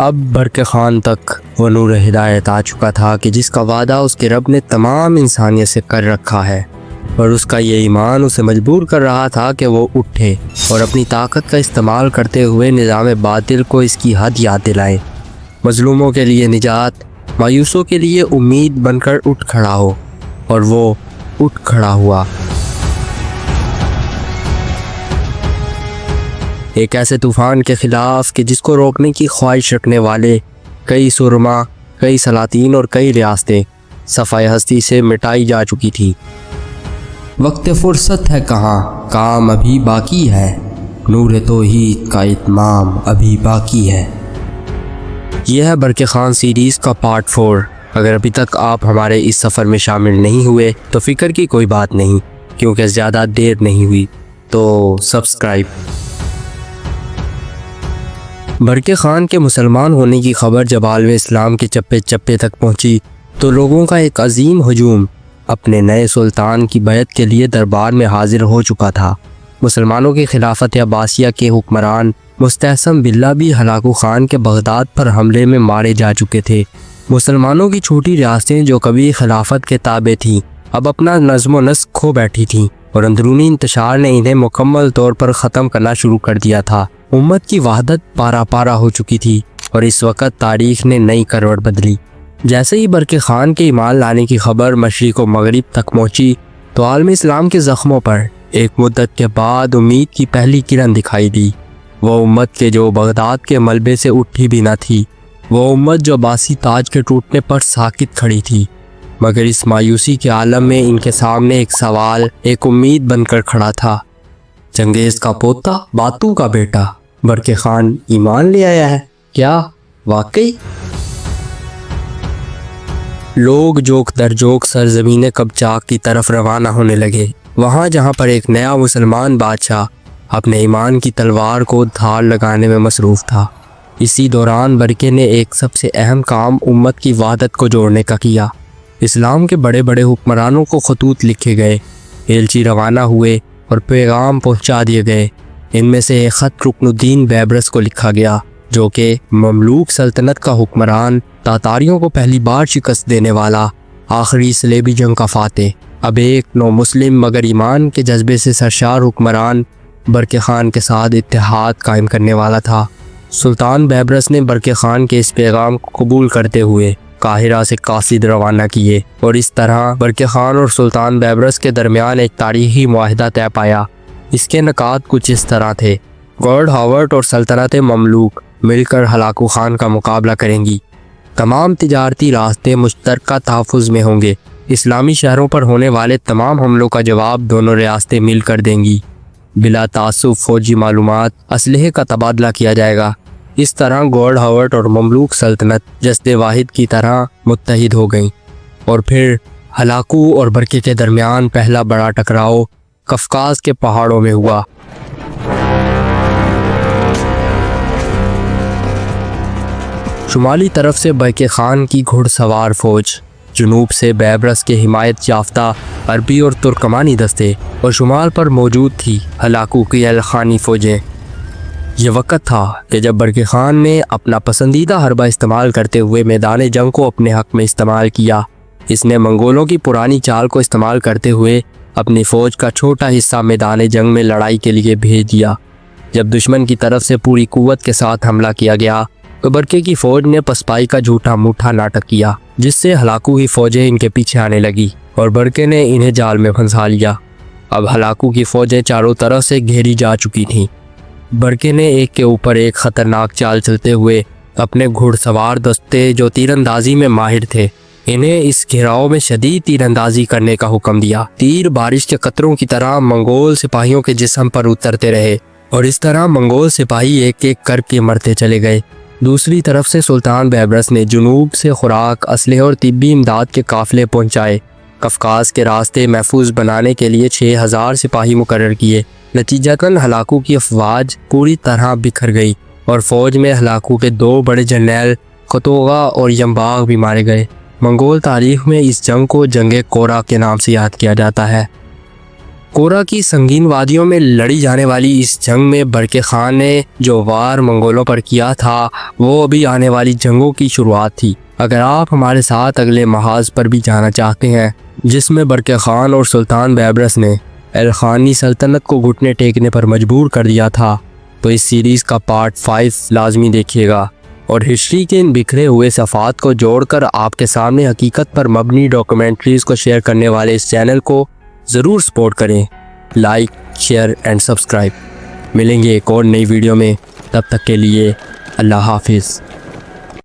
اب برق خان تک وہ نور ہدایت آ چکا تھا کہ جس کا وعدہ اس کے رب نے تمام انسانیت سے کر رکھا ہے، اور اس کا یہ ایمان اسے مجبور کر رہا تھا کہ وہ اٹھے اور اپنی طاقت کا استعمال کرتے ہوئے نظام باطل کو اس کی حد یاد دلائے، مظلوموں کے لیے نجات، مایوسوں کے لیے امید بن کر اٹھ کھڑا ہو۔ اور وہ اٹھ کھڑا ہوا، ایک ایسے طوفان کے خلاف کہ جس کو روکنے کی خواہش رکھنے والے کئی سرما، کئی سلاطین اور کئی ریاستیں صفحۂ ہستی سے مٹائی جا چکی تھی۔ وقت فرصت ہے کہاں، کام ابھی باقی ہے، نور توحید کا اتمام ابھی باقی ہے۔ یہ ہے برق خان سیریز کا پارٹ 4۔ اگر ابھی تک آپ ہمارے اس سفر میں شامل نہیں ہوئے تو فکر کی کوئی بات نہیں، کیونکہ زیادہ دیر نہیں ہوئی، تو سبسکرائب۔ برق خان کے مسلمان ہونے کی خبر جب عالم اسلام کے چپے چپے تک پہنچی تو لوگوں کا ایک عظیم ہجوم اپنے نئے سلطان کی بیعت کے لیے دربار میں حاضر ہو چکا تھا۔ مسلمانوں کی خلافت عباسیہ کے حکمران مستحسن باللہ بھی ہلاکو خان کے بغداد پر حملے میں مارے جا چکے تھے۔ مسلمانوں کی چھوٹی ریاستیں جو کبھی خلافت کے تابع تھیں اب اپنا نظم و نسق کھو بیٹھی تھیں، اور اندرونی انتشار نے انہیں مکمل طور پر ختم کرنا شروع کر دیا تھا۔ امت کی وحدت پارا پارا ہو چکی تھی، اور اس وقت تاریخ نے نئی کروٹ بدلی۔ جیسے ہی برق خان کے ایمان لانے کی خبر مشرق و مغرب تک پہنچی تو عالم اسلام کے زخموں پر ایک مدت کے بعد امید کی پہلی کرن دکھائی دی۔ وہ امت کے جو بغداد کے ملبے سے اٹھی بھی نہ تھی، وہ امت جو عباسی تاج کے ٹوٹنے پر ساکت کھڑی تھی، مگر اس مایوسی کے عالم میں ان کے سامنے ایک سوال، ایک امید بن کر کھڑا تھا۔ چنگیز کا پوتا، باتو کا بیٹا برق خان ایمان لے آیا ہے کیا واقعی؟ لوگ جوک در جوک سرزمین قبچاق کی طرف روانہ ہونے لگے، وہاں جہاں پر ایک نیا مسلمان بادشاہ اپنے ایمان کی تلوار کو دھار لگانے میں مصروف تھا۔ اسی دوران برقے نے ایک سب سے اہم کام امت کی وحدت کو جوڑنے کا کیا۔ اسلام کے بڑے بڑے حکمرانوں کو خطوط لکھے گئے، ایلچی روانہ ہوئے اور پیغام پہنچا دیے گئے۔ ان میں سے ایک خط رکن الدین بیبرس کو لکھا گیا، جو کہ مملوک سلطنت کا حکمران، تاتاریوں کو پہلی بار شکست دینے والا، آخری صلیبی جنگ کا فاتح، اب ایک نو مسلم مگر ایمان کے جذبے سے سرشار حکمران برق خان کے ساتھ اتحاد قائم کرنے والا تھا۔ سلطان بیبرس نے برق خان کے اس پیغام کو قبول کرتے ہوئے قاہرہ سے قاصد روانہ کیے، اور اس طرح برق خان اور سلطان بیبرس کے درمیان ایک تاریخی معاہدہ طے پایا۔ اس کے نکات کچھ اس طرح تھے: گارڈ ہاورٹ اور سلطنت مملوک مل کر ہلاکو خان کا مقابلہ کریں گی، تمام تجارتی راستے مشترکہ تحفظ میں ہوں گے، اسلامی شہروں پر ہونے والے تمام حملوں کا جواب دونوں ریاستیں مل کر دیں گی، بلا تعصب فوجی معلومات، اسلحے کا تبادلہ کیا جائے گا۔ اس طرح گارڈ ہاورٹ اور مملوک سلطنت جسد واحد کی طرح متحد ہو گئیں، اور پھر ہلاکو اور برقے کے درمیان پہلا بڑا ٹکراؤ قفقاز کے پہاڑوں میں ہوا۔ شمالی طرف سے برق خان کی گھڑ سوار فوج، جنوب سے بیبرس کے حمایت یافتہ عربی اور ترکمانی دستے، اور شمال پر موجود تھی ہلاکو کی الخانی فوجیں۔ یہ وقت تھا کہ جب برق خان نے اپنا پسندیدہ حربہ استعمال کرتے ہوئے میدان جنگ کو اپنے حق میں استعمال کیا۔ اس نے منگولوں کی پرانی چال کو استعمال کرتے ہوئے اپنی فوج کا چھوٹا حصہ میدان جنگ میں لڑائی کے لیے بھیج دیا۔ جب دشمن کی طرف سے پوری قوت کے ساتھ حملہ کیا گیا تو برقے کی فوج نے پسپائی کا جھوٹا موٹھا ناٹک کیا، جس سے ہلاکو کی فوجیں ان کے پیچھے آنے لگی، اور برقے نے انہیں جال میں پھنسا لیا۔ اب ہلاکو کی فوجیں چاروں طرف سے گھیری جا چکی تھیں۔ برقے نے ایک کے اوپر ایک خطرناک چال چلتے ہوئے اپنے گھڑ سوار دستے جو تیر اندازی میں ماہر تھے، انہیں اس گھیراؤ میں شدید تیر اندازی کرنے کا حکم دیا۔ تیر بارش کے قطروں کی طرح منگول سپاہیوں کے جسم پر اترتے رہے، اور اس طرح منگول سپاہی ایک ایک کر کے مرتے چلے گئے۔ دوسری طرف سے سلطان بیبرس نے جنوب سے خوراک، اسلحے اور طبی امداد کے قافلے پہنچائے۔ قفقاز کے راستے محفوظ بنانے کے لیے 6000 سپاہی مقرر کیے۔ نتیجتاً ہلاکو کی افواج پوری طرح بکھر گئی، اور فوج میں ہلاکو کے 2 بڑے جرنیل قطوغا اور یمباغ بھی مارے گئے۔ منگول تاریخ میں اس جنگ کو جنگ کورا کے نام سے یاد کیا جاتا ہے۔ کورا کی سنگین وادیوں میں لڑی جانے والی اس جنگ میں برقع خان نے جو وار منگولوں پر کیا تھا وہ ابھی آنے والی جنگوں کی شروعات تھی۔ اگر آپ ہمارے ساتھ اگلے محاذ پر بھی جانا چاہتے ہیں جس میں برقع خان اور سلطان بیبرس نے الخانی سلطنت کو گھٹنے ٹیکنے پر مجبور کر دیا تھا، تو اس سیریز کا پارٹ 5 لازمی دیکھیے گا اور ہسٹری کے ان بکھرے ہوئے صفحات کو جوڑ کر آپ کے سامنے حقیقت پر مبنی ڈاکومنٹریز کو شیئر کرنے والے اس چینل کو ضرور سپورٹ کریں۔ Like, share and subscribe. ملیں گے ایک اور نئی ویڈیو میں، تب تک کے لیے اللہ حافظ۔